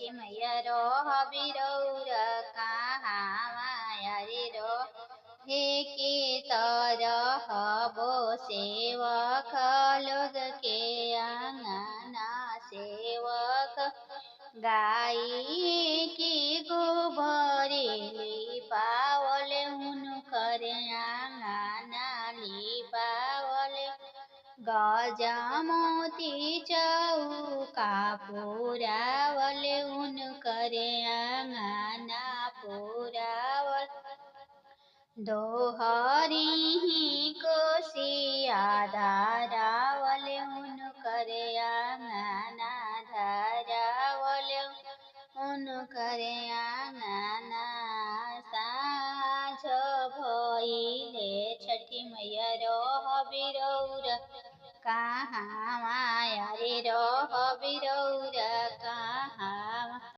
छठी मैया रह बिरौर कहाँ माया रे हे के तरह बो सेवक लोग के अंगना सेवक गाई की गोबरेली पावल उनकर आंगना लिपावल गजमोती चौका पुरावल उनकर आंगना पुरावल दोहरी कोसिया धारावल उनकर आंगना धारावल उनकर आंगना साँझ भइले छठी मैया रह बिरौर कहाँ माया रे रह बिरौर